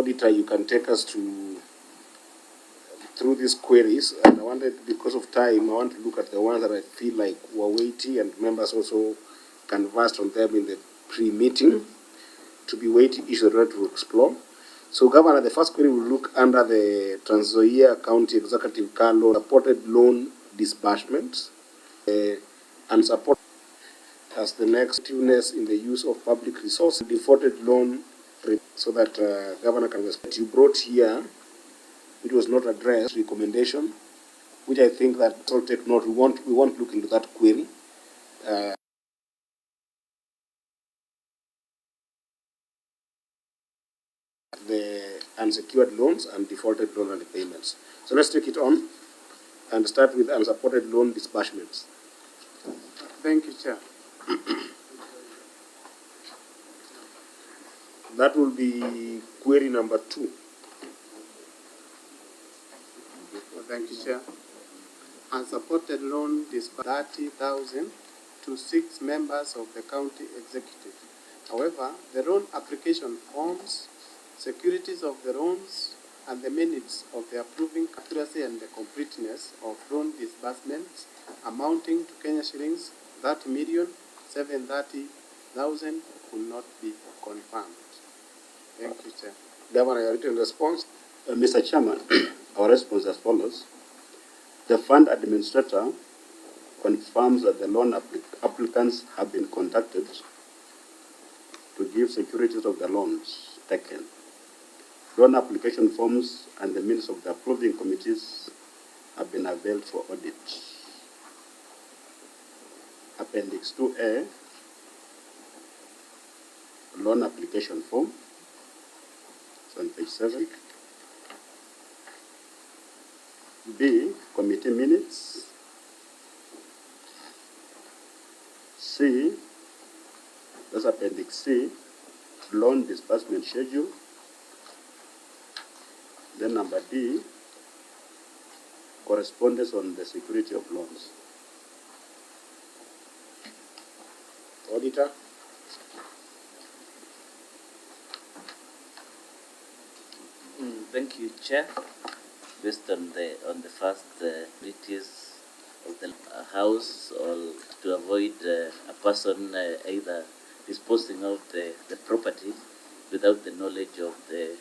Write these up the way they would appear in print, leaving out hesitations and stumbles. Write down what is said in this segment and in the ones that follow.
auditor, you can take us through these queries. And I wanted, because of time, I want to look at the ones that I feel like were weighty and members also conversed on them in the pre-meeting to be weighty issues that we want to explore. So, Governor, the first query will look under the Trans-Nzoia County Executive Car Loan Supported Loan Disbursements and support as the next activeness in the use of public resources, defaulted loan, so that Governor can respect. You brought here, it was not addressed, recommendation, which I think that all take note. We won't look into that query. The unsecured loans and defaulted loan repayments. So let's take it on and start with unsupported loan disbursements. Thank you, Chair. That will be query number 2. Thank you, Chair. Unsupported loan disbursed 30,000 to 6 members of the county executive. However, the loan application forms, securities of the loans, and the minutes of the approving accuracy and the completeness of loan disbursements amounting to Kenya shillings 30,730,000 could not be confirmed. Thank you, Chair. Governor, your written response. Mr. Chairman, our response as follows. The fund administrator confirms that the loan applicants have been contacted to give securities of the loans taken. Loan application forms and the minutes of the approving committees have been availed for audit. Appendix 2A, loan application form, it's on page 7. B, committee minutes. C, that's appendix C, loan disbursement schedule. Then number D, correspondence on the security of loans. Auditor. Thank you, Chair. Based on the first duties of the House, or to avoid a person either disposing of the property without the knowledge of the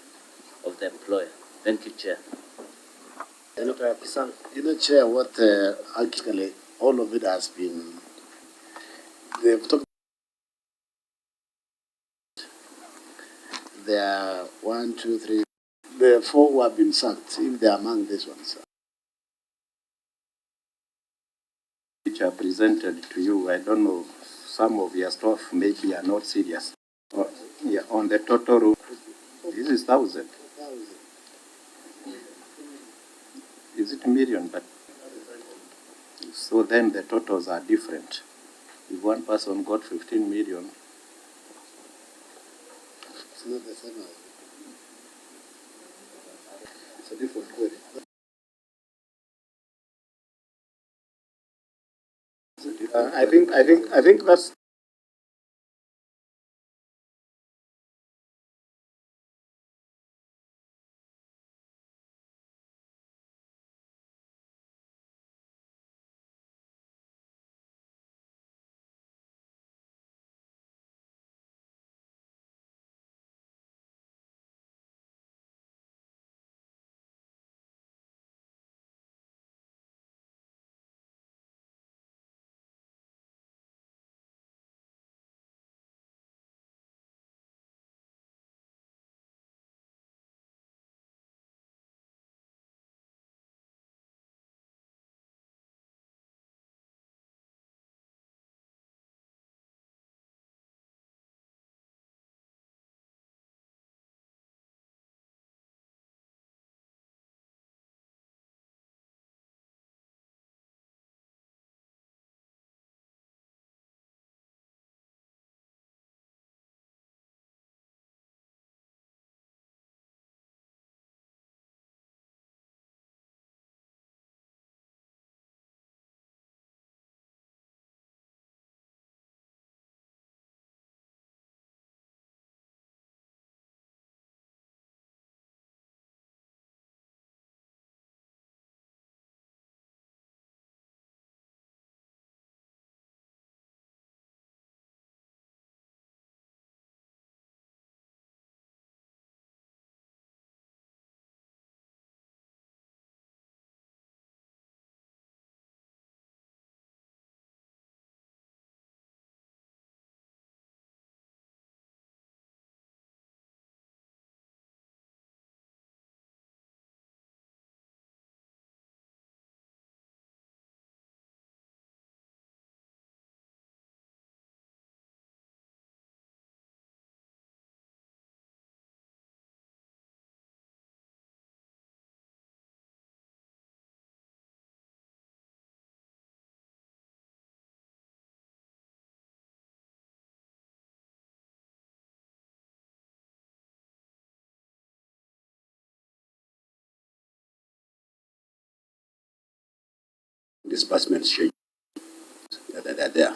employer. Thank you, Chair. Chair, what actually all of it has been, they've talked. There are 1, 2, 3. There are 4 who have been sacked, if they are among these ones. Which are presented to you, I don't know, some of your staff maybe are not serious. Yeah, on the total room, this is 1,000. Is it million? But so then the totals are different. If one person got 15 million, It's not the same. It's a different query. I think that's disbursement schedule. They're there.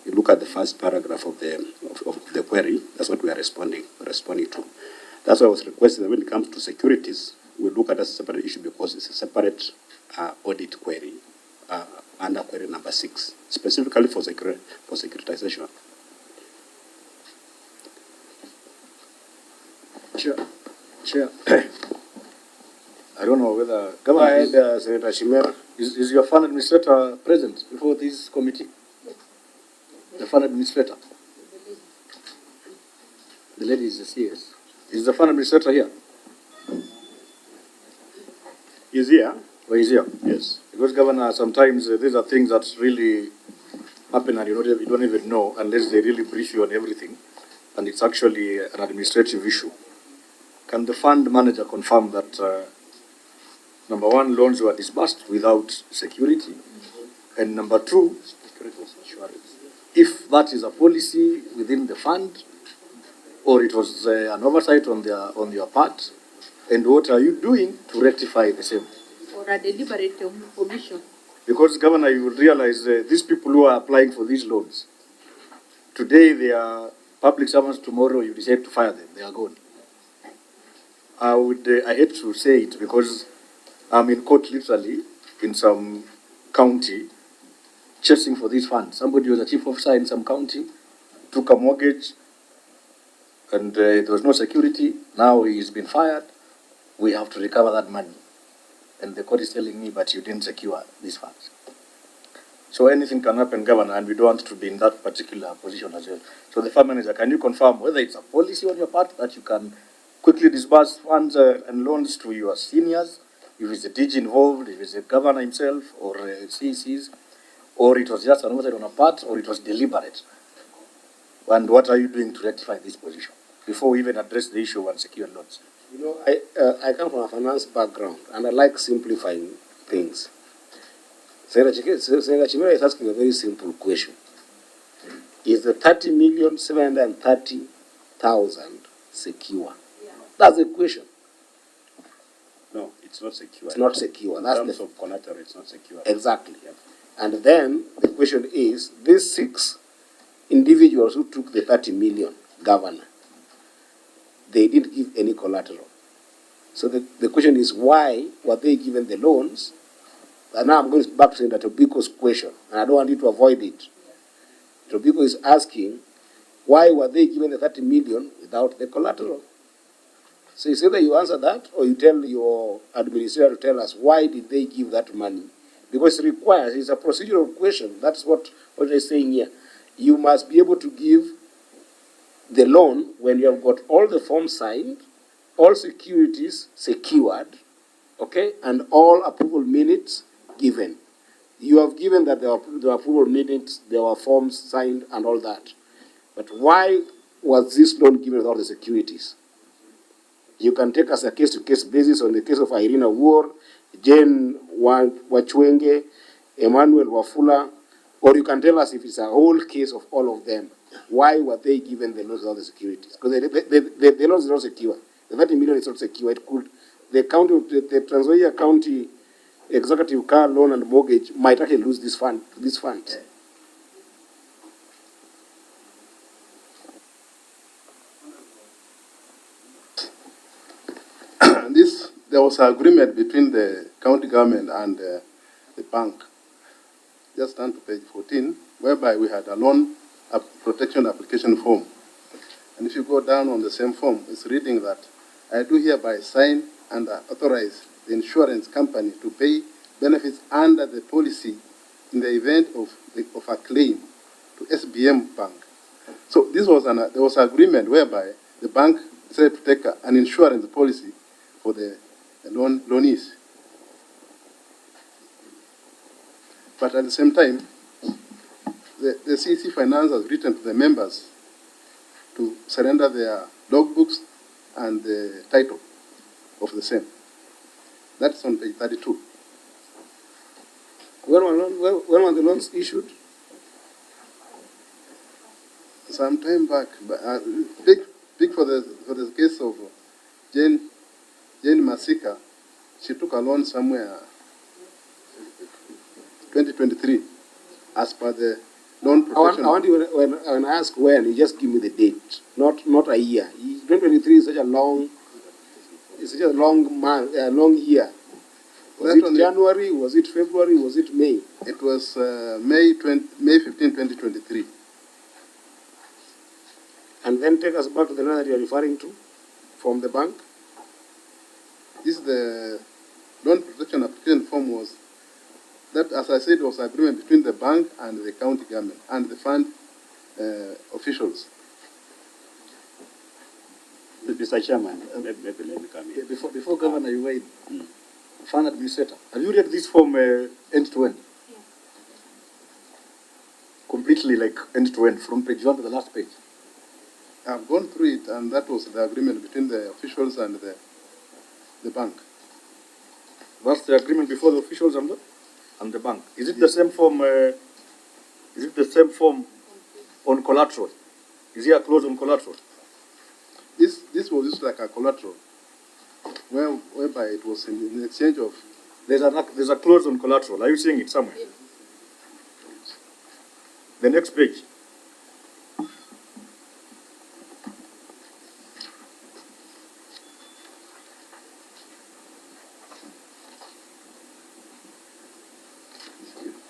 You look at the first paragraph of the query, that's what we are responding to. That's why I was requesting that when it comes to securities, we look at a separate issue because it's a separate audit query under query number 6, specifically for securitization. Chair, I don't know whether Governor Senator Shimera. is your fund administrator present before this committee? The fund administrator. The lady is the CS. Is the fund administrator here? Is here? Or is here? Yes. Because Governor, sometimes these are things that really happen and you don't even know unless they really brief you on everything. And it's actually an administrative issue. Can the fund manager confirm that, number one, loans were disbursed without security? And number two, if that is a policy within the fund, or it was an oversight on your part, and what are you doing to rectify the same? Or a deliberate omission. Because, Governor, you will realize these people who are applying for these loans, today they are public servants, tomorrow you decide to fire them, they are gone. I hate to say it because I'm in court literally in some county chasing for these funds. Somebody was a chief officer in some county, took a mortgage, and there was no security. Now he's been fired. We have to recover that money. And the court is telling me, but you didn't secure these funds. So anything can happen, Governor, and we don't want to be in that particular position as well. So the fund manager, can you confirm whether it's a policy on your part that you can quickly disburse funds and loans to your seniors, if it's the DG involved, if it's the governor himself, or CECs, or it was just an oversight on a part, or it was deliberate? And what are you doing to rectify this position before we even address the issue of unsecured loans? You know, I come from a finance background, and I like simplifying things. Senator Chimera is asking a very simple question. Is the 30,730,000 secure? Yeah. That's the question. No, it's not secure. It's not secure. In That's terms of collateral, it's not secure. Exactly. Yeah. And then the question is, these 6 individuals who took the 30 million, Governor, they didn't give any collateral. So the question is, why were they given the loans? And now I'm going back to Senator Tobiko's question, and I don't want you to avoid it. Tobiko is asking, why were they given the 30 million without the collateral? So it's either you answer that, or you tell your administrator to tell us why did they give that money. Because it requires, it's a procedural question. That's what they're saying here. You must be able to give the loan when you have got all the forms signed, all securities secured, okay, and all approval minutes given. You have given that there were approval minutes, there were forms signed, and all that. But why was this loan given without the securities? You can take us a case-to-case basis on the case of Irina War, Jane Wachwenge, Emmanuel Wafula, or you can tell us if it's a whole case of all of them. Why were they given the loans without the securities? Because the loans are not secure. The 30 million is not secure. It could, the Trans Nzoia County Executive Car Loan and Mortgage might actually lose this fund. There was an agreement between the county government and the bank. Just turn to page 14, whereby we had a loan protection application form. And if you go down on the same form, it's reading that I do hereby sign and authorize the insurance company to pay benefits under the policy in the event of a claim to SBM Bank. So this was there was an agreement whereby the bank decided to take an insurance policy for the loanees. But at the same time, the CEC Finance has written to the members to surrender their logbooks and the title of the same. That's on page 32. When were the loans issued? Some time back. But, pick for the case of Jane Masika. She took a loan somewhere. 2023, as per the loan protection. I want you, when I ask when, you just give me the date, not a year. 2023 is such a long, it's such a long month, a long year. Was That it January? Was it February? Was it May? It was May 15, 2023. And then take us back to the letter you're referring to from the bank. This is the loan protection application form was that, as I said, was agreement between the bank and the county government and the fund officials. Mr. Chairman, maybe let me come in. Before Governor, you wait. Fund administrator, have you read this form end to end? Yeah. Completely, like end to end, from page 1 to the last page. I've gone through it, and that was the agreement between the officials and the bank. That's the agreement before the officials and the bank. Is it the same form? Is it the same form on collateral? Is there a clause on collateral? This was just like a collateral, whereby it was in exchange of. There's a clause on collateral. Are you seeing it somewhere? Yeah. The next page.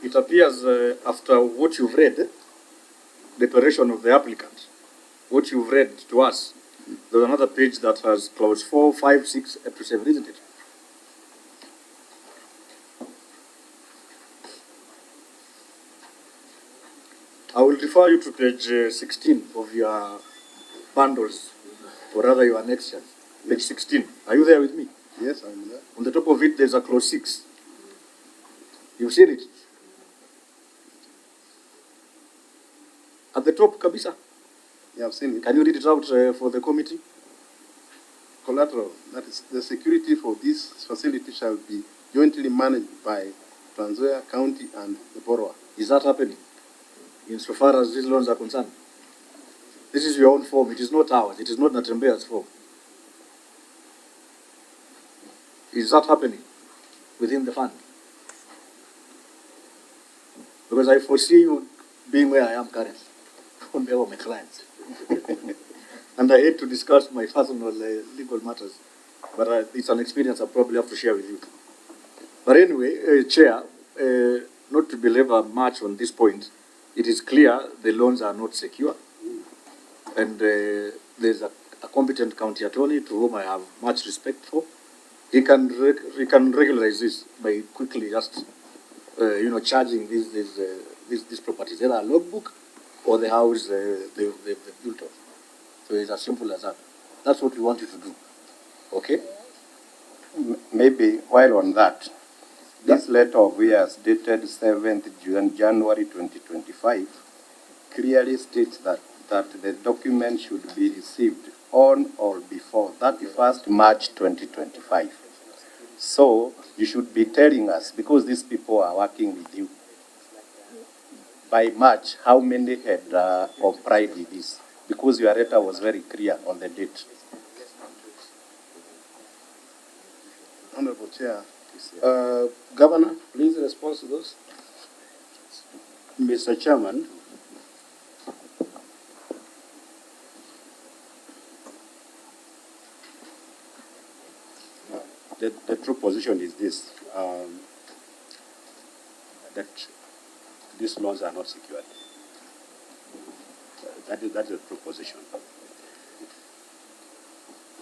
It appears after what you've read, declaration of the applicant, what you've read to us, there's another page that has clause 4, 5, 6, up to 7, isn't it? I will refer you to page 16 of your bundles, or rather your annexures. Page 16. Are you there with me? Yes, I'm there. On the top of it, there's a clause 6. You've seen it? At the top, Kabisa. Yeah, I've seen it. Can you read it out for the committee? Collateral, that is, the security for this facility shall be jointly managed by Trans Nzoia County and the borrower. Is that happening? Insofar as these loans are concerned? This is your own form. It is not ours. It is not Natembeya's form. Is that happening within the fund? Because I foresee you being where I am currently, on behalf of my clients. And I hate to discuss my personal legal matters, but it's an experience I probably have to share with you. But anyway, Chair, not to belabor much on this point, it is clear the loans are not secure. And there's a competent county attorney to whom I have much respect for. He can regularize this by quickly just, charging these properties, either a logbook or the house they've built on. So it's as simple as that. That's what we want you to do. Okay? Maybe while on that, this letter of yours dated 7th January 2025 clearly states that the document should be received on or before 31st March 2025. So you should be telling us, because these people are working with you, by March, how many had complied with this? Because your letter was very clear on the date. Honorable Chair, Governor, please respond to those. Mr. Chairman, the true position is this, that these loans are not secured. That is the true position.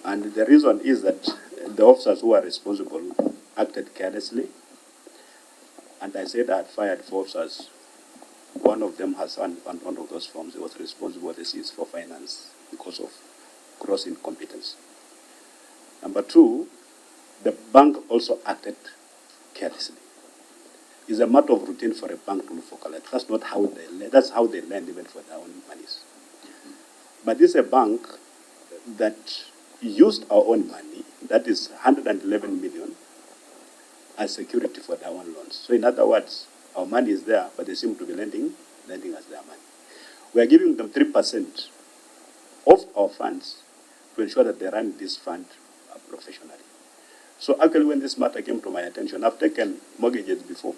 And the reason is that the officers who are responsible acted carelessly. And I said I had fired 4 officers. One of them has on one of those forms. He was responsible for finance because of gross incompetence. Number 2, the bank also acted carelessly. It's a matter of routine for a bank to look for collect. That's not how they lend. That's how they lend even for their own monies. But this is a bank that used our own money, that is 111 million, as security for their own loans. So in other words, our money is there, but they seem to be lending us their money. We are giving them 3% of our funds to ensure that they run this fund professionally. So actually when this matter came to my attention, I've taken mortgages before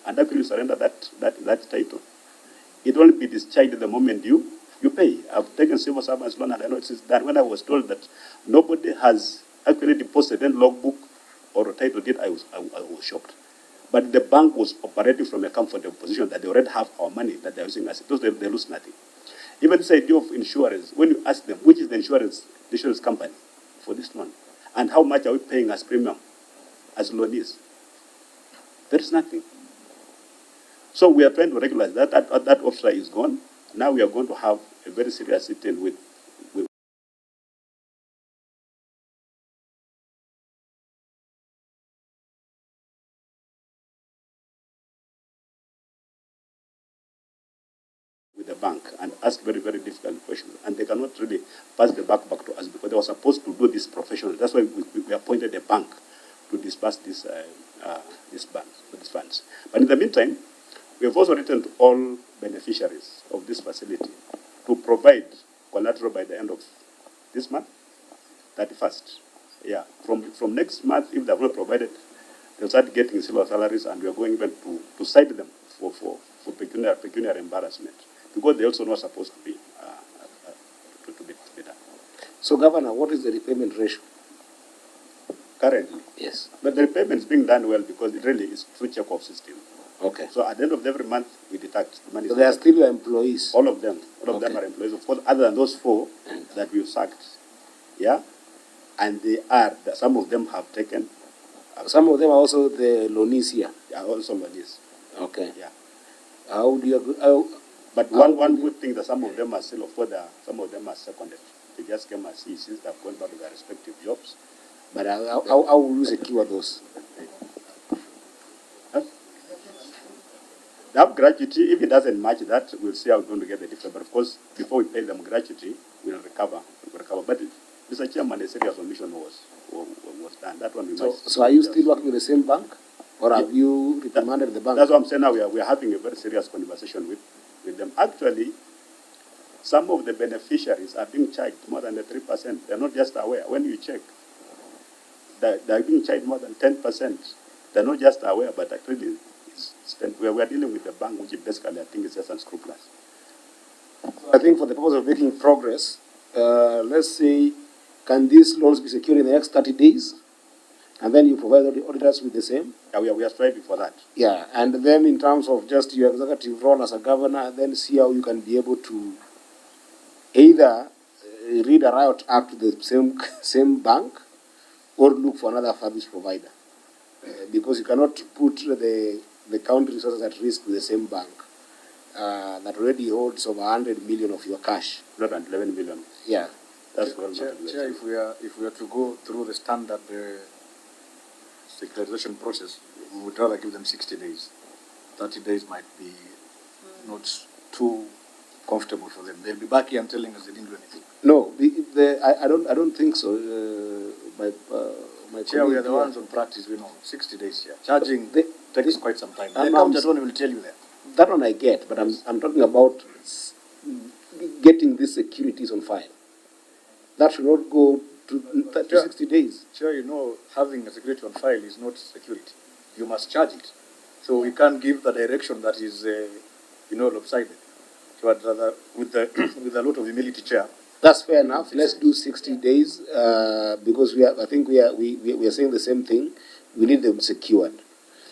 and after you surrender that title, it will be discharged the moment you pay. I've taken civil servants loan, and I noticed that when I was told that nobody has actually deposited any logbook or a title deed, I was shocked. But the bank was operating from a comfortable position that they already have our money that they're using as it. They lose nothing. Even this idea of insurance, when you ask them, which is the insurance company for this loan, and how much are we paying as premium, as loanees? There is nothing. So we are trying to regularize that. That officer is gone. Now we are going to have a very serious sitting with the bank and ask very, very difficult questions. And they cannot really pass the back to us because they were supposed to do this professionally. That's why we appointed a bank to disburse these funds. But in the meantime, we have also written to all beneficiaries of this facility to provide collateral by the end of this month, 31st. Yeah, from next month, if they have not provided, they'll start getting silver salaries, and we are going even to cite them for pecuniary embarrassment, because they're also not supposed to be done. So, Governor, what is the repayment ratio? Currently? Yes. But the repayment is being done well because it really is through check-off system. Okay. So at the end of every month, we deduct the money. So they are still your employees? All of them. All of them are employees, of course, other than those 4 that we've sacked. Yeah? And some of them have taken. Some of them are also the loanees here? They are also loanees. Okay. Yeah. How do you... But one good thing that some of them are still, of course, some of them are seconded. They just came as CECs, they've gone back to their respective jobs. But how will you secure those? They have gratuity. If it doesn't match that, we'll see how we're going to get the difference. But of course, before we pay them gratuity, we'll recover. But Mr. Chairman, a serious omission was done. That one we must. So are you still working with the same bank? Or have you reprimanded the bank? That's what I'm saying now. We are having a very serious conversation with them. Actually, some of the beneficiaries are being charged more than the 3%. They're not just aware. When you check, they're being charged more than 10%. They're not just aware, but actually, we are dealing with the bank, which basically I think is just unscrupulous. I think for the purpose of making progress, let's say, can these loans be secured in the next 30 days? And then you provide the auditors with the same? Yeah, we are striving for that. Yeah, and then in terms of just your executive role as a governor, then see how you can be able to either read a riot act to the same bank or look for another service provider. Because you cannot put the county resources at risk with the same bank that already holds over 100 million of your cash. 111 million. Yeah. That's well. Chair, if we are to go through the standard secularization process, we would rather give them 60 days. 30 days might be not too comfortable for them. They'll be back here and telling us they didn't do anything. No, I don't think so. My Chair, we are the ones on practice, we know. 60 days here. Charging takes quite some time. The counter one will tell you that. That one I get, but I'm talking about getting these securities on file. That should not go to 60 days. Chair, you know, having a security on file is not security. You must charge it. So we can't give the direction that is, lopsided. So I'd rather, with a lot of humility, Chair. That's fair enough. Let's do 60 days because I think we are saying the same thing. We need them secured.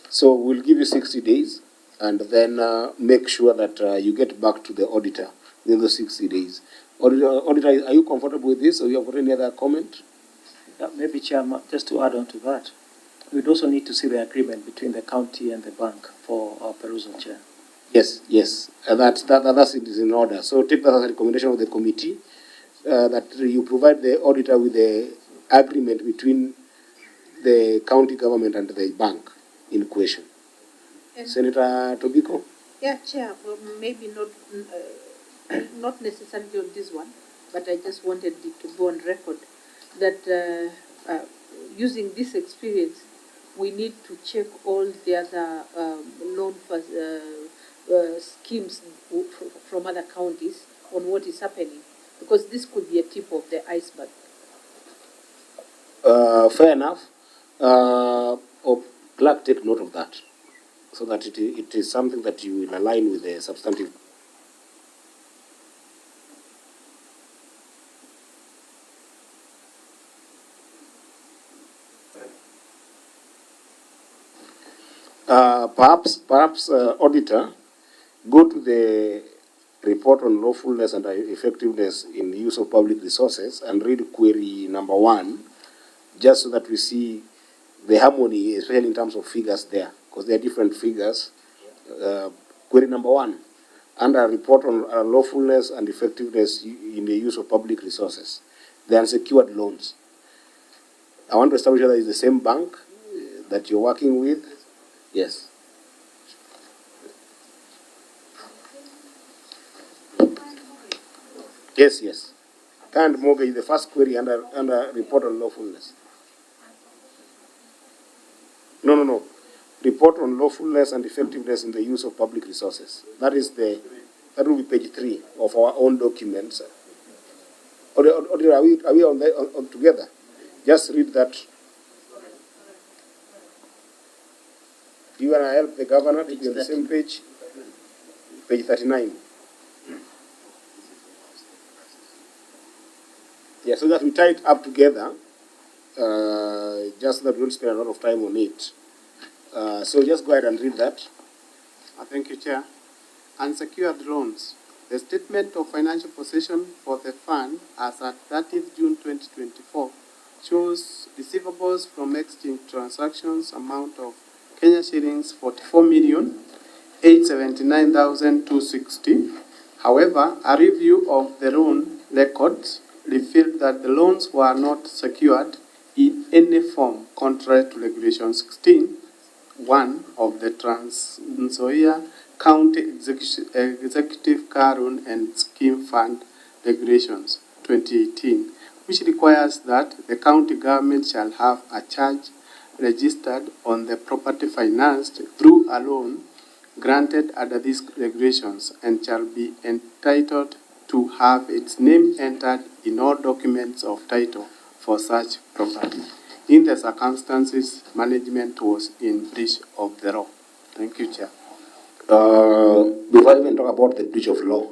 So we'll give you 60 days and then make sure that you get back to the auditor within those 60 days. Auditor, are you comfortable with this or you have any other comment? Yeah, maybe, Chairman, just to add on to that, we'd also need to see the agreement between the county and the bank for our perusal, Chair. Yes. That's it is in order. So take that as a recommendation of the committee that you provide the auditor with the agreement between the county government and the bank in question. Senator Tobiko? Yeah, Chair, well, maybe not necessarily on this one, but I just wanted it to go on record that using this experience, we need to check all the other loan schemes from other counties on what is happening, because this could be a tip of the iceberg. Fair enough. Clerk, take note of that. so that it is something that you will align with the substantive. Perhaps, auditor, go to the report on lawfulness and effectiveness in the use of public resources and read query number 1, just so that we see the harmony, especially in terms of figures there, because there are different figures. Query number 1, under report on lawfulness and effectiveness in the use of public resources, the unsecured loans. I want to establish whether it's the same bank that you're working with. Yes. Yes. Current mortgage, the first query under report on lawfulness. No. Report on lawfulness and effectiveness in the use of public resources. That will be page 3 of our own documents. Or are we on together? Just read that. Do you want to help the governor to be on the same page? Page 39. Yeah, so that we tie it up together, just so that we don't spend a lot of time on it. So just go ahead and read that. Thank you, Chair. Unsecured loans. The statement of financial position for the fund as at 30th June 2024 shows receivables from exchange transactions amount of Kenya shillings 44,879,260. However, a review of the loan records revealed that the loans were not secured in any form, contrary to Regulation 16(1) of the Trans-Nzoia County Executive Car Loan and Scheme Fund Regulations 2018, which requires that the county government shall have a charge registered on the property financed through a loan granted under these regulations and shall be entitled to have its name entered in all documents of title for such property. In the circumstances, management was in breach of the law. Thank you, Chair. Before I even talk about the breach of law,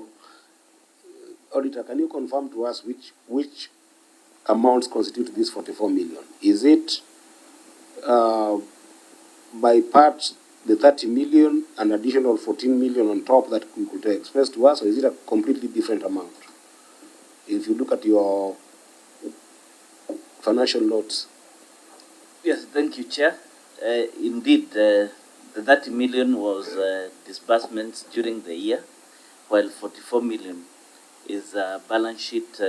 Auditor, can you confirm to us which amounts constitute this 44 million? Is it by part the 30 million, an additional 14 million on top that you could express to us, or is it a completely different amount? If you look at your financial notes. Yes, thank you, Chair. Indeed, the 30 million was disbursements during the year, while 44 million is a balance sheet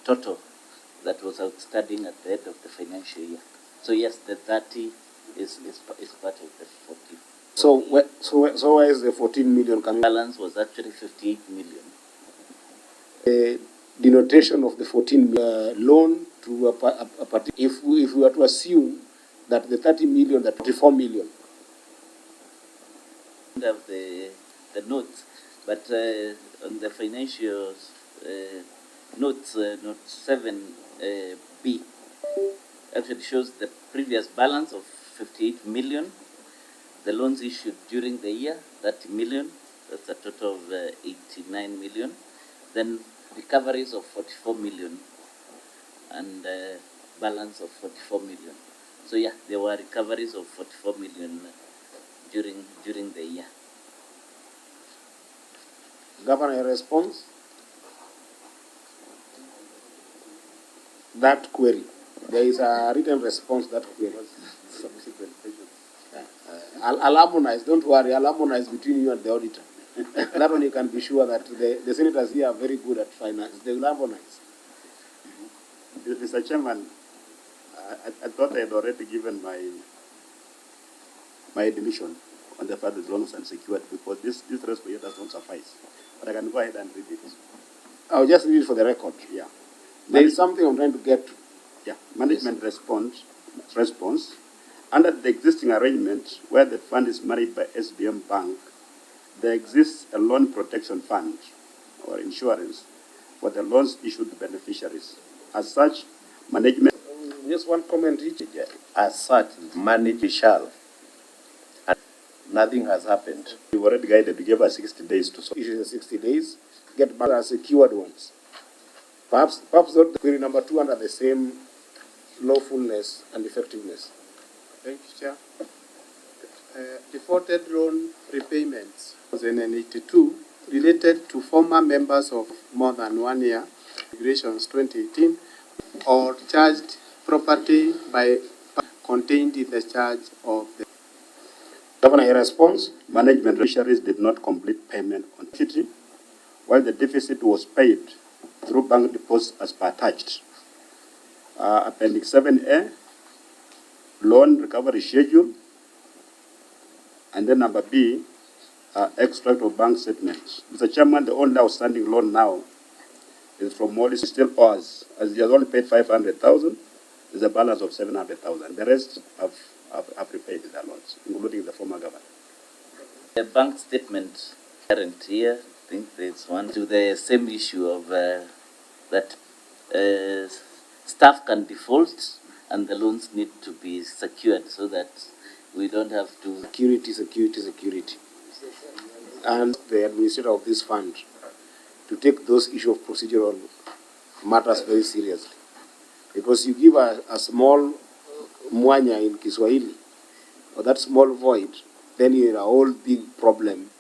total that was outstanding at the end of the financial year. So yes, the 30 is part of the 40. So where is the 14 million coming? Balance was actually 58 million. The denotation of the 14 loan to a party. If we were to assume that the 30 million, that 44 million. Of the notes, but on the financials notes, note 7B actually shows the previous balance of 58 million, the loans issued during the year 30 million, that's a total of 89 million, then recoveries of 44 million and balance of 44 million. So yeah, there were recoveries of 44 million during the year. Governor, a response? That query. There is a written response to that query. I'll harmonize, don't worry, I'll harmonize between you and the auditor. That one you can be sure that the senators here are very good at finance. They will harmonize. Mr. Chairman, I thought I had already given my admission on the fact that the loan was unsecured, because this response here does not suffice. But I can go ahead and read it. I'll just read it for the record. Yeah. There is something I'm trying to get to. Yeah. Management response. Under the existing arrangement, where the fund is managed by SBM Bank, there exists a loan protection fund or insurance for the loans issued to beneficiaries. As such, management... Just one comment each. As such, management shall nothing has happened. We've already guided to give us 60 days to solve. Issues in 60 days, get back as secured ones. Perhaps not the query number 2 under the same lawfulness and effectiveness. Thank you, Chair. Defaulted loan repayments 2082 related to former members of more than 1 year, Regulations 2018, or charged property by contained in the charge of the Governor, your response? Management beneficiaries did not complete payment on equity, while the deficit was paid through bank deposits as per attached. Appendix 7A, loan recovery schedule, and then number B, extract of bank statements. Mr. Chairman, the only outstanding loan now is from Morris, still owes, as he has only paid 500,000, there's a balance of 700,000. The rest have repaid their loans, including the former governor. The bank statement current here, I think there's one to the same issue of that staff can default and the loans need to be secured so that we don't have to... Security. And the administrator of this fund to take those issues of procedural matters very seriously. Because you give a small mwanya in Kiswahili, or that small void, then you're in a whole big problem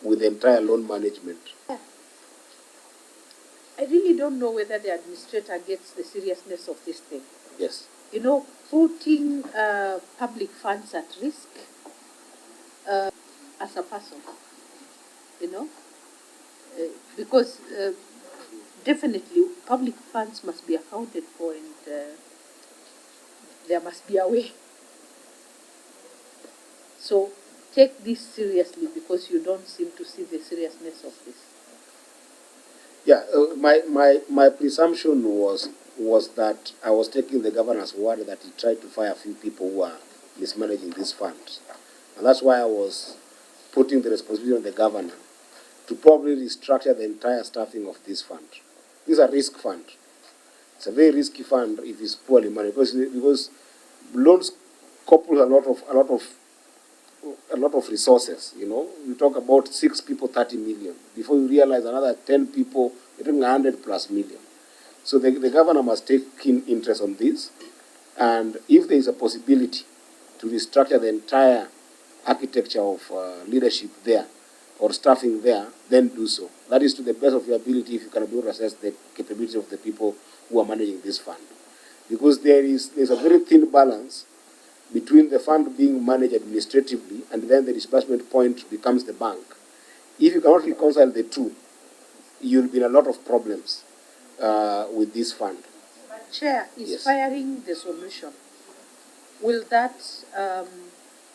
with the entire loan management. I really don't know whether the administrator gets the seriousness of this thing. Yes. You know, putting public funds at risk as a person, you know, because definitely public funds must be accounted for, and there must be a way. So take this seriously, because you don't seem to see the seriousness of this. Yeah, my presumption was that I was taking the governor's word that he tried to fire a few people who are mismanaging these funds. And that's why I was putting the responsibility on the governor to probably restructure the entire staffing of this fund. This is a risk fund. It's a very risky fund if it's poorly managed, because loans couple a lot of resources. You know, you talk about 6 people, 30 million. Before you realize another 10 people, you're talking 100+ million. So the governor must take keen interest on this, and if there is a possibility to restructure the entire architecture of leadership there or staffing there, then do so. That is to the best of your ability if you can be able to assess the capability of the people who are managing this fund. Because there's a very thin balance between the fund being managed administratively and then the disbursement point becomes the bank. If you cannot reconcile the two, you'll be in a lot of problems with this fund. Chair, is Yes. firing the solution? Will that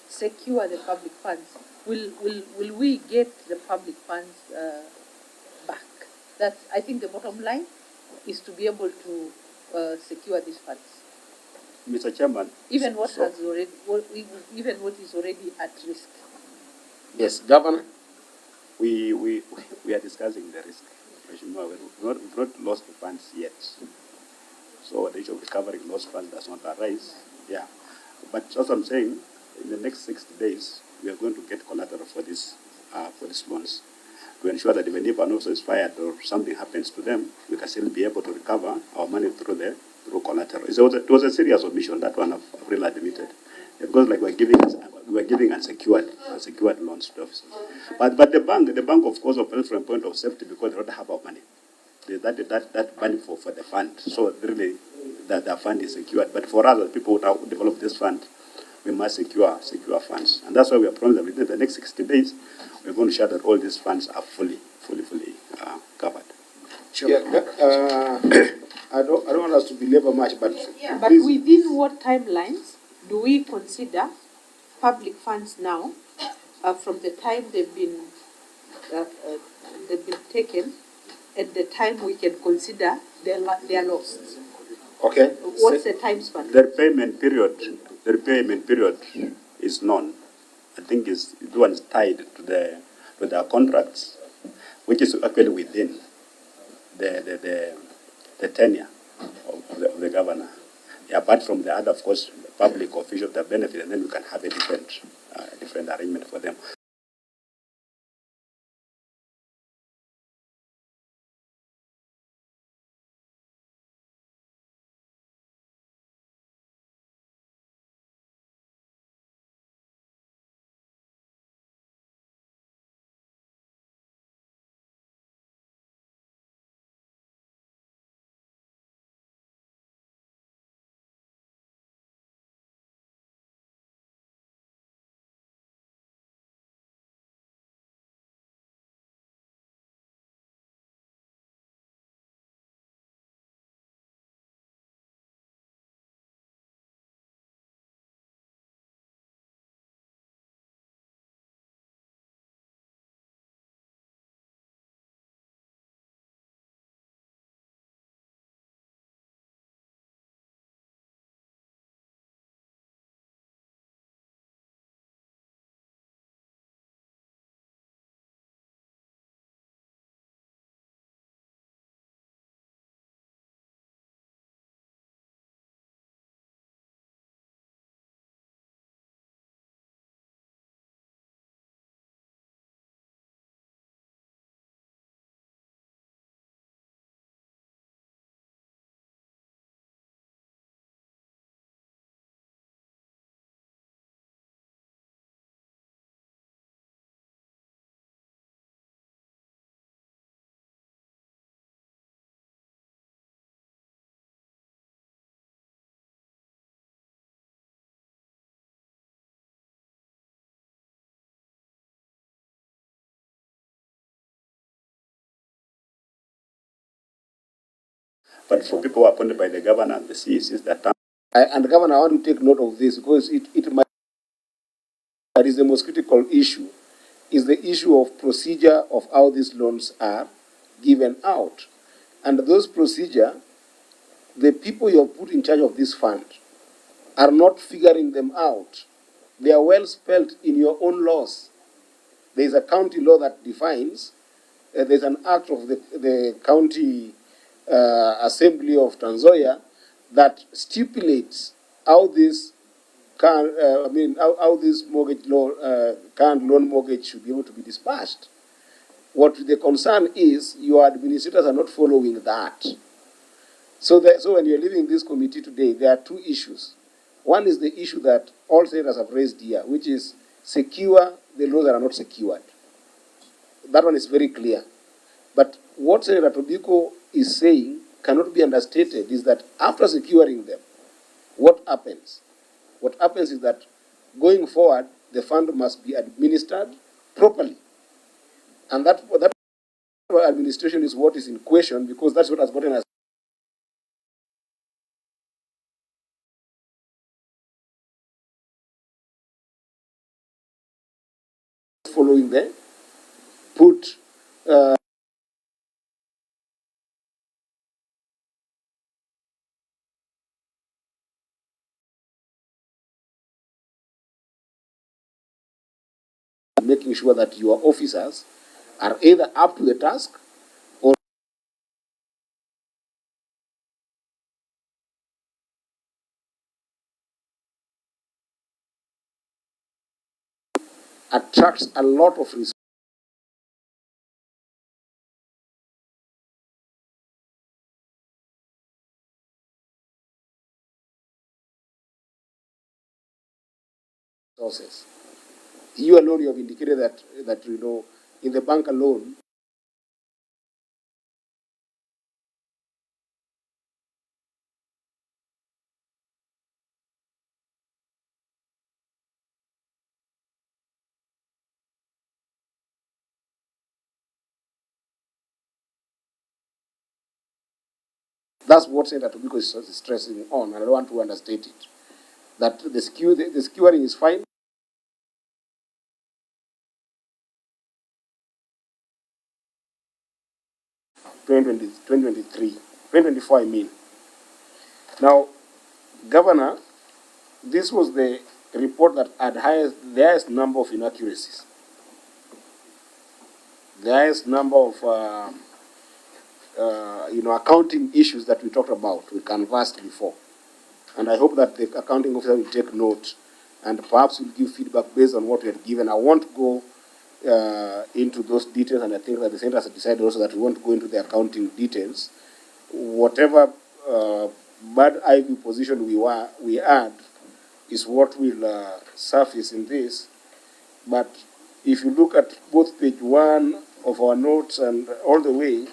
secure the public funds? Will we get the public funds back? That's, I think, the bottom line is to be able to secure these funds. Mr. Chairman. Even what is already at risk. Yes, Governor? We are discussing the risk. We've not lost the funds yet. So the issue of recovering lost funds does not arise. Yeah. But as I'm saying, in the next 60 days, we are going to get collateral for these loans to ensure that even if an officer is fired or something happens to them, we can still be able to recover our money through collateral. It was a serious omission, that one I've really admitted. Because like we're giving unsecured loans to officers. But the bank of course operates from a point of safety because they don't have our money. That money for the fund. So really the fund is secured. But for us as people who develop this fund, we must secure funds. And that's why we are promising that within the next 60 days, we're going to ensure that all these funds are fully covered. Sure. Yeah, I don't want us to belabor much, but But within what timelines do we consider public funds now, from the time they've been taken, and the time we can consider they're lost? Okay. What's the time span? The repayment period is known. I think this one is tied to the contracts, which is actually within the tenure of the governor. Yeah, apart from the other, of course, public officials that benefit, and then we can have a different different arrangement for them. But for people who are appointed by the governor and the CECs, that And Governor, I want to take note of this because it might, that is the most critical issue, is the issue of procedure of how these loans are given out. And those procedure, the people you have put in charge of this fund are not figuring them out. They are well spelled in your own laws. There is a county law that defines, there's an act of the county assembly of Tanzania that stipulates how this how this mortgage loan, current loan mortgage should be able to be disbursed. What the concern is, your administrators are not following that. So when you're leaving this committee today, there are two issues. One is the issue that all senators have raised here, which is secure the laws that are not secured. That one is very clear. But what Senator Tobiko is saying cannot be understated is that after securing them, what happens? What happens is that going forward, the fund must be administered properly. And that administration is what is in question because that's what has gotten us following them, put making sure that your officers are either up to the task or attracts a lot of resources. You alone, you have indicated that in the bank alone, that's what Senator Tobiko is stressing on, and I don't want to understate it. That the securing is fine. 2023, 2024, I mean. Now, Governor, this was the report that had the highest number of inaccuracies, the highest number of accounting issues that we talked about, we canvassed before. And I hope that the accounting officer will take note and perhaps we'll give feedback based on what we had given. I won't go into those details, and I think that the Senate has decided also that we won't go into the accounting details. Whatever bad ivy position we had is what will surface in this. But if you look at both page 1 of our notes and all the way,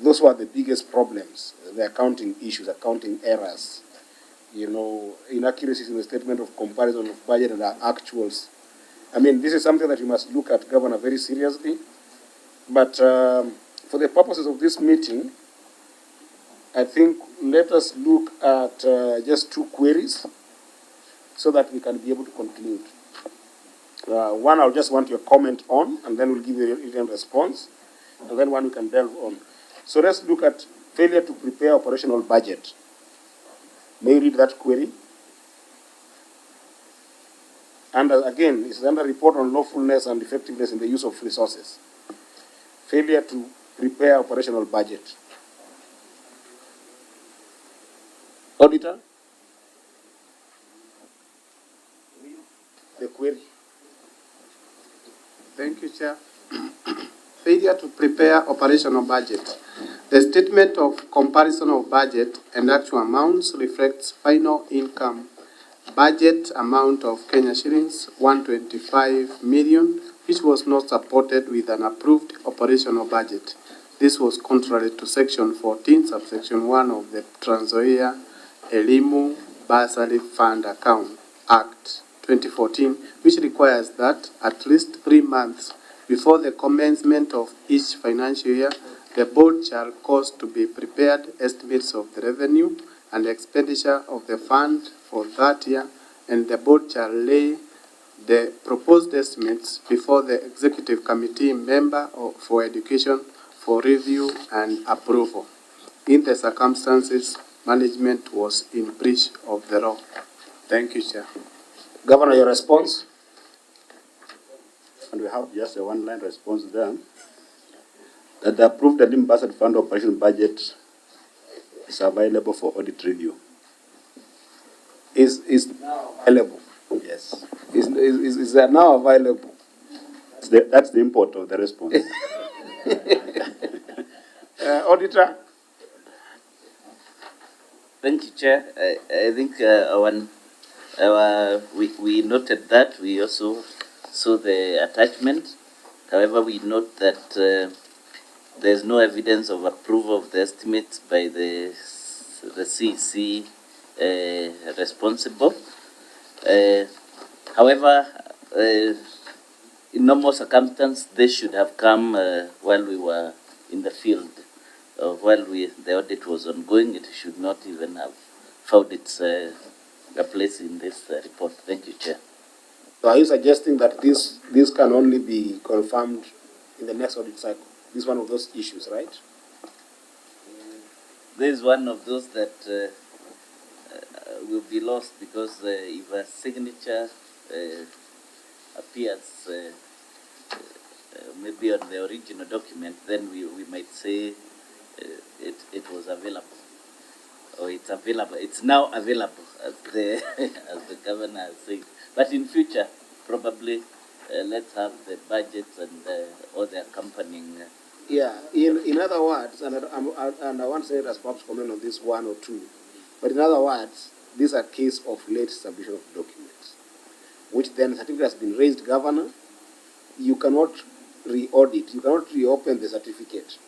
those were the biggest problems, the accounting issues, accounting errors, inaccuracies in the statement of comparison of budget and actuals. I mean, this is something that you must look at, Governor, very seriously. But for the purposes of this meeting, I think let us look at just 2 queries so that we can be able to conclude. One I'll just want your comment on, and then we'll give you a written response, and then one we can delve on. So let's look at failure to prepare operational budget. May you read that query? And again, it's under report on lawfulness and effectiveness in the use of resources. Failure to prepare operational budget. Auditor? The query. Thank you, Chair. Failure to prepare operational budget. The statement of comparison of budget and actual amounts reflects final income budget amount of Kenya shillings 125 million, which was not supported with an approved operational budget. This was contrary to Section 14, subsection 1 of the Trans Nzoia Elimu Bursary Fund Account Act 2014, which requires that at least 3 months before the commencement of each financial year, the board shall cause to be prepared estimates of the revenue and expenditure of the fund for that year, and the board shall lay the proposed estimates before the executive committee member for education for review and approval. In the circumstances, management was in breach of the law. Thank you, Chair. Governor, your response? And we have just a one-line response there. That the approved Elimu Bursary Fund operation budget is available for audit review. Is now available. Yes. Is now available. That's the import of the response. Auditor? Thank you, Chair. I think we noted that. We also saw the attachment. However, we note that there is no evidence of approval of the estimates by the CEC responsible. However, in normal circumstances, they should have come while we were in the field. While the audit was ongoing, it should not even have found its place in this report. Thank you, Chair. So are you suggesting that this can only be confirmed in the next audit cycle? This is one of those issues, right? This is one of those that will be lost because if a signature appears maybe on the original document, then we might say it was available, or it's available. It's now available, as the as the governor has said. But in future, probably let's have the budgets and all the accompanying. Yeah. In other words, and I want to say that perhaps comment on this 1 or 2, but in other words, these are case of late submission of documents, which then certificate has been raised, Governor. You cannot re-audit. You cannot reopen the certificate.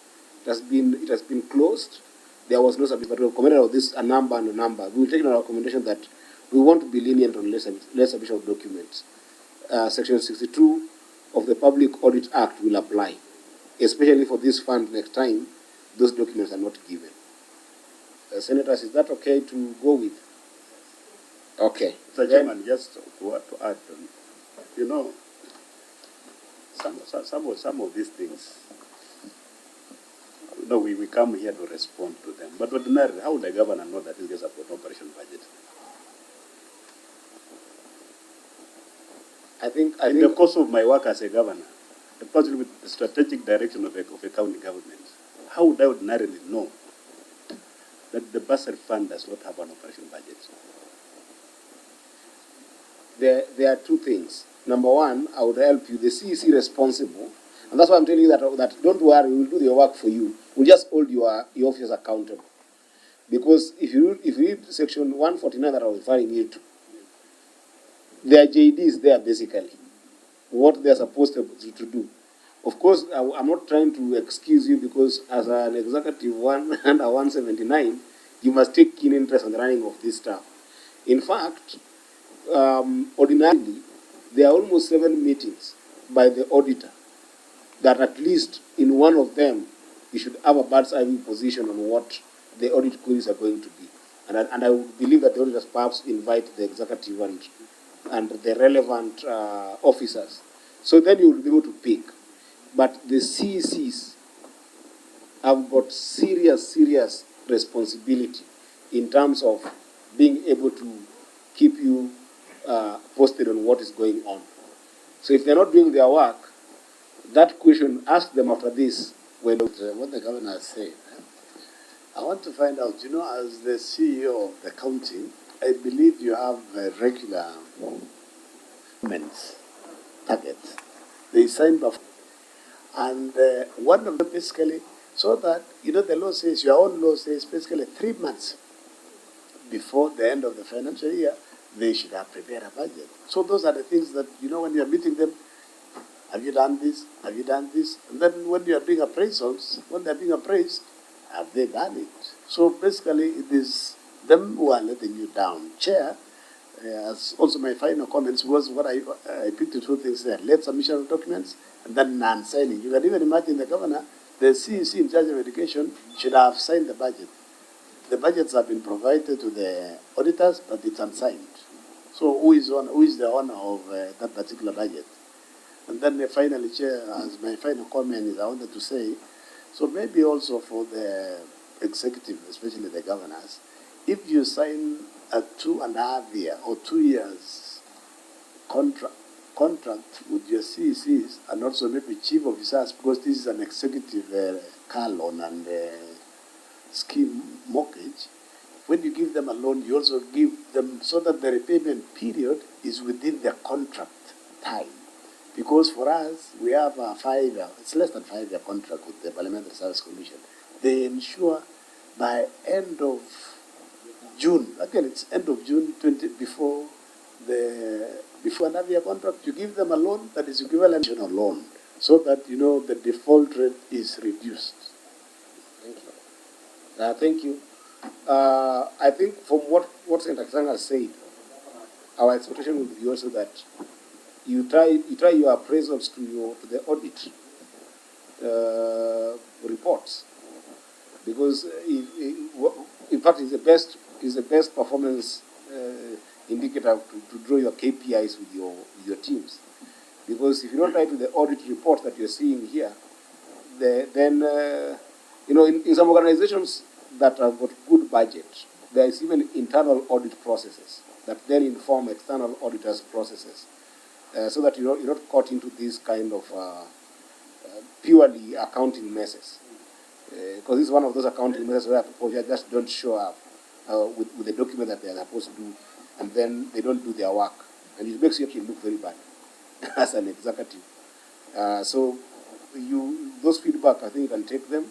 It has been closed. There was no certificate. We have commented on this a number and a number. We will take our recommendation that we want to be lenient on late submission of documents. Section 62 of the Public Audit Act will apply, especially for this fund next time those documents are not given. Senators, is that okay to go with? Okay. Mr. Chairman, just to add, some of these things, we come here to respond to them. But ordinarily, how would the governor know that this is about operation budget? I think in the course of my work as a governor, especially with the strategic direction of a county government, how would I ordinarily know that the bursary fund does not have an operation budget? there are two things. Number one, I would help you, the CEC responsible, and that's why I'm telling you that don't worry, we'll do your work for you. We'll just hold your office accountable. Because if you read section 149 that I was referring you to, their JD is there basically, what they're supposed to do. Of course, I'm not trying to excuse you because as an executive one under 179, you must take keen interest in the running of this stuff. In fact, ordinarily, there are almost 7 meetings by the auditor that at least in one of them, you should have a bird's eye view position on what the audit queries are going to be. And I would believe that the auditors perhaps invite the executive and the relevant officers. So then you will be able to pick. But the CECs have got serious responsibility in terms of being able to keep you posted on what is going on. So if they're not doing their work, that question, ask them after this. What the governor has said, I want to find out, as the CEO of the county, I believe you have regular targets. They sign off. And one of them basically, so that, the law says, your own law says basically 3 months before the end of the financial year, they should have prepared a budget. So those are the things that, when you're meeting them, have you done this? Have you done this? And then when you are doing appraisals, when they're being appraised, have they done it? So basically, it is them who are letting you down. Chair, as also my final comments was what I picked the 2 things there: late submission of documents and then non-signing. You can even imagine the governor, the CEC in charge of education, should have signed the budget. The budgets have been provided to the auditors, but it's unsigned. So who is the owner of that particular budget? And then finally, Chair, as my final comment is, I wanted to say, so maybe also for the executive, especially the governors, if you sign a 2.5 year or 2 years contract with your CECs and also maybe chief officers, because this is an executive car loan and scheme mortgage, when you give them a loan, you also give them so that the repayment period is within the contract time. Because for us, we have a 5-year, it's less than 5-year contract with the Parliamentary Service Commission. They ensure by end of June, again it's end of June 20, before another year contract, you give them a loan that is equivalent to a loan, so that the default rate is reduced. Thank you. Thank you. I think from what Senator Kisang has said, our expectation would be also that you try your appraisals to the audit reports, because in fact it's the best performance indicator to draw your KPIs with your teams. Because if you don't write to the audit report that you're seeing here, then in some organizations that have got good budget, there is even internal audit processes that then inform external auditors' processes, so that you're not caught into these kind of purely accounting messes. Because this is one of those accounting messes where people just don't show up with the document that they're supposed to do, and then they don't do their work, and it makes you actually look very bad as an executive. So those feedback, I think you can take them.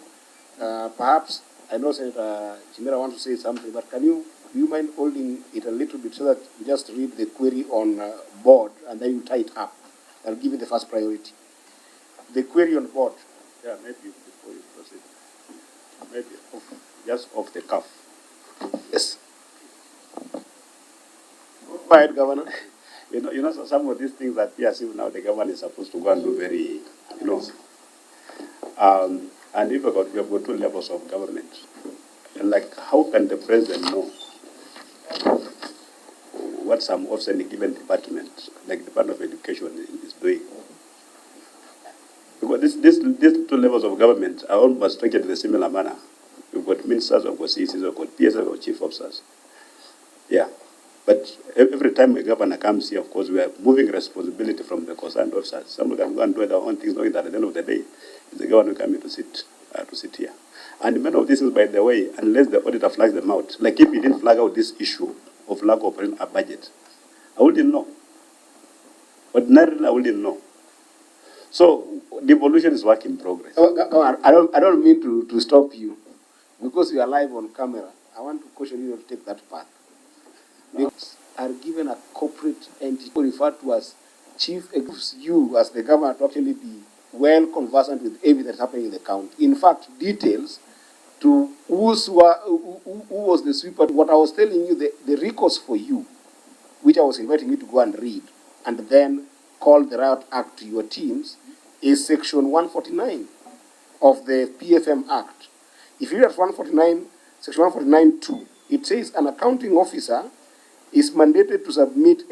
Perhaps, I know Senator Chimera wants to say something, but do you mind holding it a little bit so that you just read the query on board and then you tie it up? I'll give you the first priority. The query on board. Yeah, maybe before you proceed, maybe just off the cuff. Yes. Go ahead, Governor. So some of these things that PSU now the government is supposed to go and do very, and we have got 2 levels of government. And like, how can the president know what some officer in a given department, like the Department of Education, is doing? Because these 2 levels of government are almost structured in a similar manner. We've got ministers, we've got CCs, we've got PSs, we've got chief officers. Yeah. But every time a governor comes here, of course, we are moving responsibility from the concerned officers. Some can go and do their own things, knowing that at the end of the day, it's the governor coming to sit here. And many of these things, by the way, unless the auditor flags them out, like if he didn't flag out this issue of lack of a budget, I wouldn't know. Ordinarily, I wouldn't know. So devolution is work in progress. I don't mean to stop you because you are live on camera. I want to caution you not to take that path. Because are given a corporate entity referred to as chief gives you as the governor to actually be well conversant with everything that's happening in the county. In fact, details to who was the sweeper. What I was telling you, the recourse for you, which I was inviting you to go and read, and then call the Riot Act to your teams, is Section 149 of the PFM Act. If you read 149, Section 149(2), it says an accounting officer is mandated to submit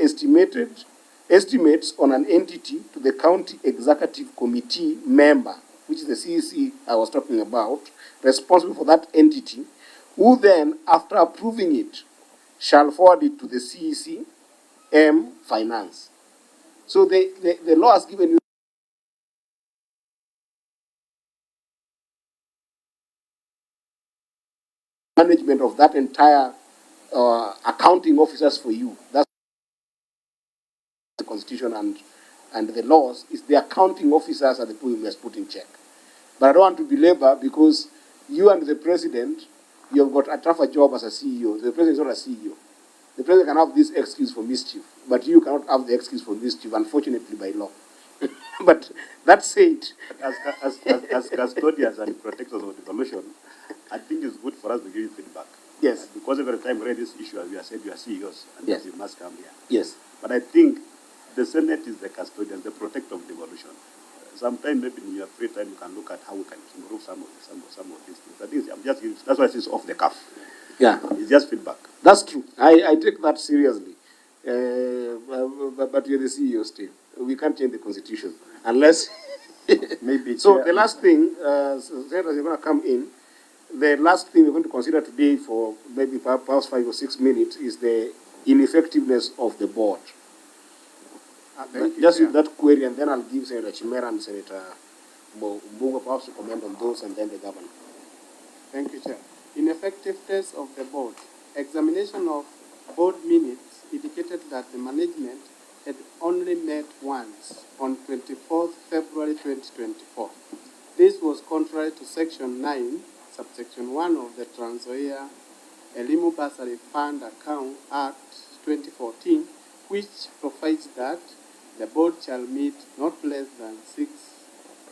estimates on an entity to the county executive committee member, which is the CEC I was talking about, responsible for that entity, who then, after approving it, shall forward it to the CEC Finance. So the law has given you management of that entire accounting officers for you. That's the constitution and the laws. Is the accounting officers are the people you must put in check. But I don't want to belabor because you and the president, you have got a tougher job as a CEO. The president is not a CEO. The president can have this excuse for mischief, but you cannot have the excuse for mischief, unfortunately, by law. But that said, As custodians and protectors of devolution, I think it's good for us to give you feedback. yes, Because every time we raise this issue, as we have said, you are CEOs, and Yes. you must come here. yes, But I think the Senate is the custodian, the protector of devolution. Sometime maybe in your free time, you can look at how we can improve some of these things. I think I'm just giving, that's why it's off the cuff. yeah, It's just feedback. that's true. I take that seriously. But you're the CEO still. We can't change the constitution unless. Maybe So Chair- the last thing, senators, you're going to come in. The last thing we're going to consider today for maybe perhaps 5 or 6 minutes is the ineffectiveness of the board. Thank you, Just Chair. with that query, and then I'll give Senator Chimera and Senator Mbungo perhaps to comment on those, and then the governor. Thank you, Chair. Ineffectiveness of the board. Examination of board minutes indicated that the management had only met once on 24th February 2024. This was contrary to Section 9, subsection 1 of the Trans-Nzoia Elimu Bursary Fund Account Act 2014, which provides that the board shall meet not less than 6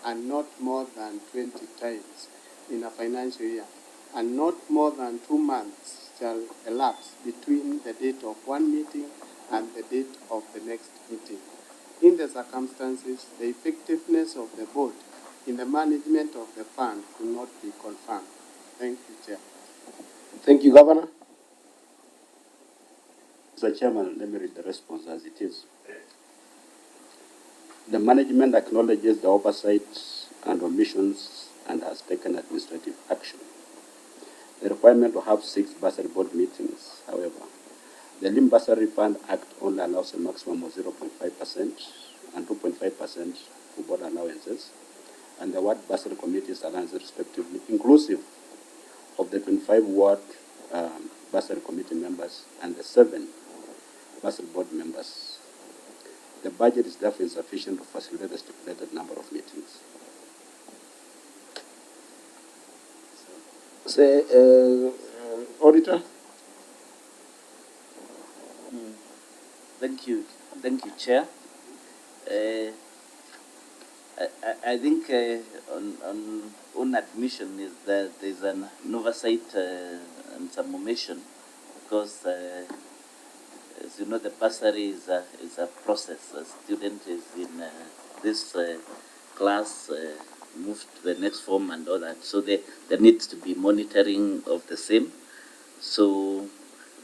and not more than 20 times in a financial year, and not more than 2 months shall elapse between the date of one meeting and the date of the next meeting. In the circumstances, the effectiveness of the board in the management of the fund could not be confirmed. Thank you, Chair. Thank you, Governor. Mr. Chairman, let me read the response as it is. The management acknowledges the oversights and omissions and has taken administrative action. The requirement to have 6 bursary board meetings, however, the Lim Bursary Fund Act only allows a maximum of 0.5% and 2.5% for board allowances, and the ward bursary committees allowances respectively, inclusive of the 25 ward bursary committee members and the 7 bursary board members. The budget is therefore insufficient to facilitate the stipulated number of meetings. Say, Auditor. Thank you, Chair. I think on admission is that there's an oversight and some omission because, as you know, the bursary is a process. A student is in this class, moved to the next form and all that. So there needs to be monitoring of the same. So,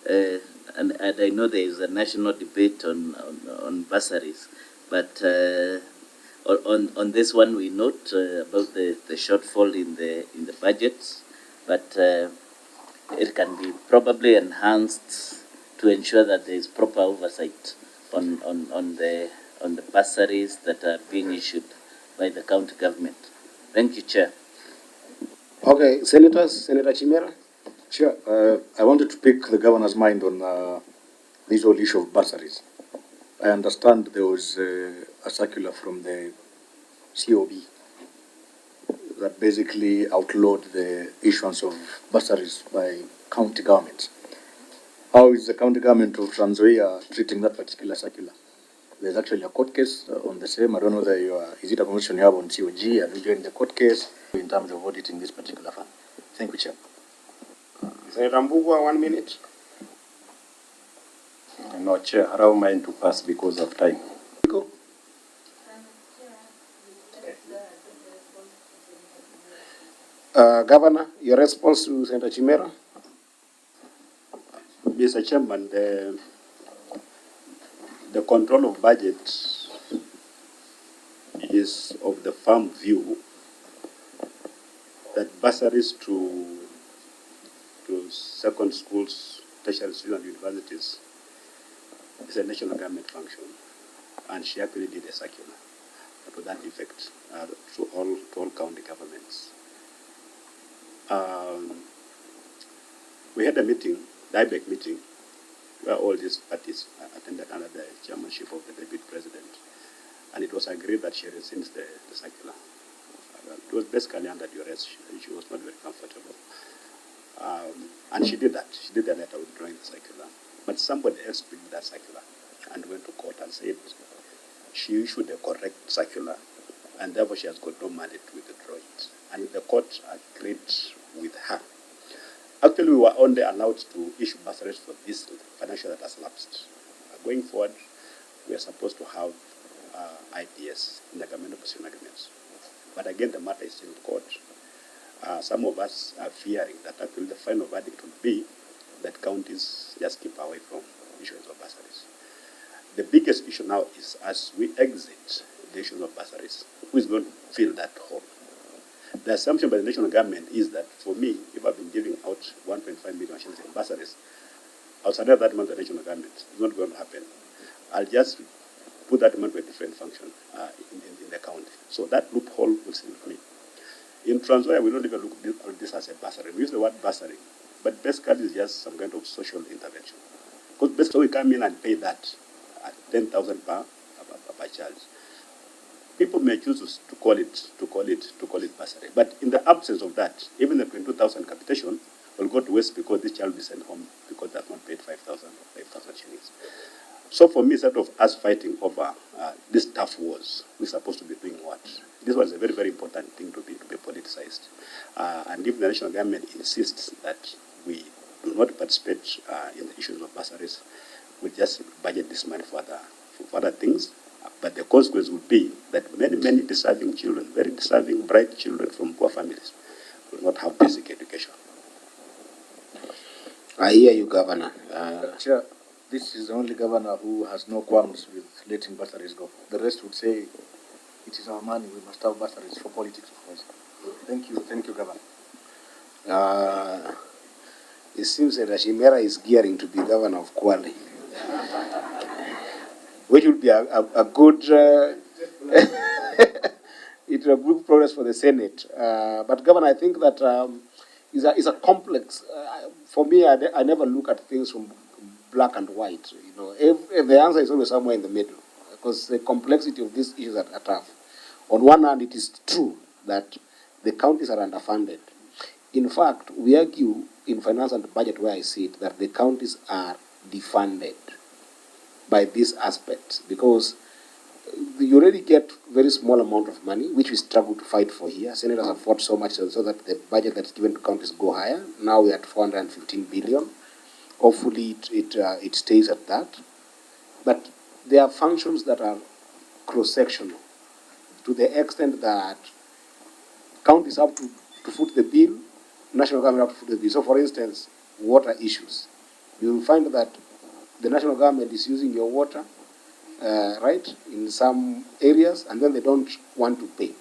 and I know there is a national debate on bursaries, but on this one we note about the shortfall in the budgets, but it can be probably enhanced to ensure that there is proper oversight on the bursaries that are being issued by the county government. Thank you, Chair. Okay, Senators, Senator Chimera. Chair, I wanted to pick the governor's mind on this whole issue of bursaries. I understand there was a circular from the COB that basically outlawed the issuance of bursaries by county governments. How is the county government of Trans Nzoia treating that particular circular? There's actually a court case on the same. I don't know whether is it a position you have on COG? Have you joined the court case in terms of auditing this particular fund? Thank you, Chair. Senator Mbugua, 1 minute. No, Chair, allow mine to pass because of time. Governor, your response to Senator Chimera? Mr. Chairman, the control of budget is of the firm view that bursaries to second schools, tertiary schools and universities is a national government function. And she actually did a circular to that effect to all county governments. We had a meeting, DIBEC meeting, where all these parties attended under the chairmanship of the deputy president. And it was agreed that she rescinds the circular. It was basically under duress. She was not very comfortable. And she did that. She did the letter withdrawing the circular. But somebody else picked that circular and went to court and said she issued a correct circular and therefore she has got no mandate to withdraw it. And the court agreed with her. Actually, we were only allowed to issue bursaries for this financial that has lapsed. Going forward, we are supposed to have IPS, intergovernmental position agreements. But again, the matter is still in court. Some of us are fearing that actually the final verdict will be that counties just keep away from issuance of bursaries. The biggest issue now is as we exit the issues of bursaries, who is going to fill that hole? The assumption by the national government is that for me, if I've been giving out 1.5 million shillings in bursaries, I'll surrender that money to the national government. It's not going to happen. I'll just put that money to a different function in the county. So that loophole will still remain. In Trans Nzoia, we don't even look at this as a bursary. We use the word bursary, but basically it's just some kind of social intervention. Because basically we come in and pay that at 10,000 per child. People may choose to call it bursary. But in the absence of that, even the 22,000 capitation will go to waste because this child will be sent home because they have not paid 5,000 shillings. So for me, instead of us fighting over these tough wars, we're supposed to be doing what? This was a very, very important thing to be politicized. And if the national government insists that we do not participate in the issues of bursaries, we just budget this money for other things. But the consequence would be that many, many deserving children, very deserving, bright children from poor families, will not have basic education. I hear you, Governor. Chair, this is the only governor who has no qualms with letting bursaries go. The rest would say it is our money, we must have bursaries for politics, of course. Thank you, Governor. It seems that Chimera is gearing to be governor of Kwale, which would be a good, it will good progress for the Senate. But Governor, I think that is a complex. For me, I never look at things from black and white. You know, if the answer is always somewhere in the middle, because the complexity of these issues are tough. On one hand, it is true that the counties are underfunded. In fact, we argue in finance and budget where I see it that the counties are defunded by this aspect because you already get very small amount of money, which we struggle to fight for here. Senators have fought so much so that the budget that's given to counties go higher. Now we're at 415 billion. Hopefully it stays at that. But there are functions that are cross-sectional to the extent that counties have to foot the bill, national government have to foot the bill. So for instance, water issues. You will find that the national government is using your water, right, in some areas, and then they don't want to pay.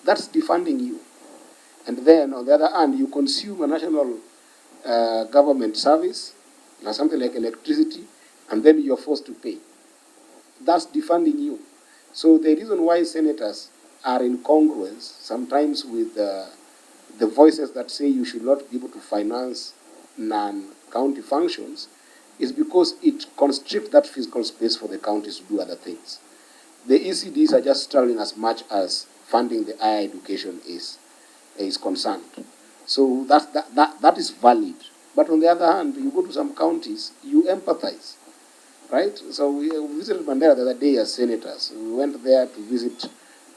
That's defunding you. And then, on the other hand, you consume a national government service, something like electricity, and then you're forced to pay. That's defunding you. So the reason why senators are in congruence sometimes with the voices that say you should not be able to finance non-county functions is because it constricts that physical space for the counties to do other things. The ECDs are just struggling as much as funding the higher education is concerned. So that is valid. But on the other hand, you go to some counties, you empathize, right? So we visited Mandera the other day as senators. We went there to visit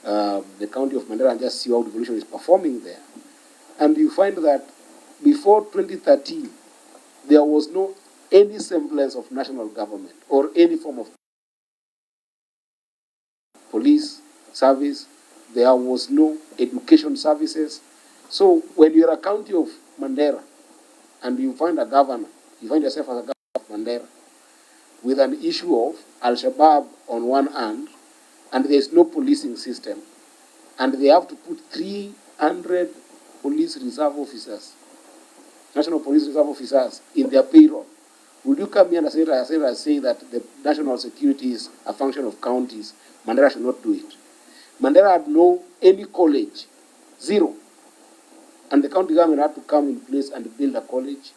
the county of Mandera and just see how devolution is performing there. And you find that before 2013, there was no any semblance of national government or any form of police service. There was no education services. So when you're a county of Mandera and you find a governor, you find yourself as a governor of Mandera with an issue of Al-Shabaab on one hand, and there's no policing system, and they have to put 300 police reserve officers, national police reserve officers, in their payroll. Would you come here and say that the national security is a function of counties? Mandera should not do it. Mandera had no any college, zero. And the county government had to come in place and build a college.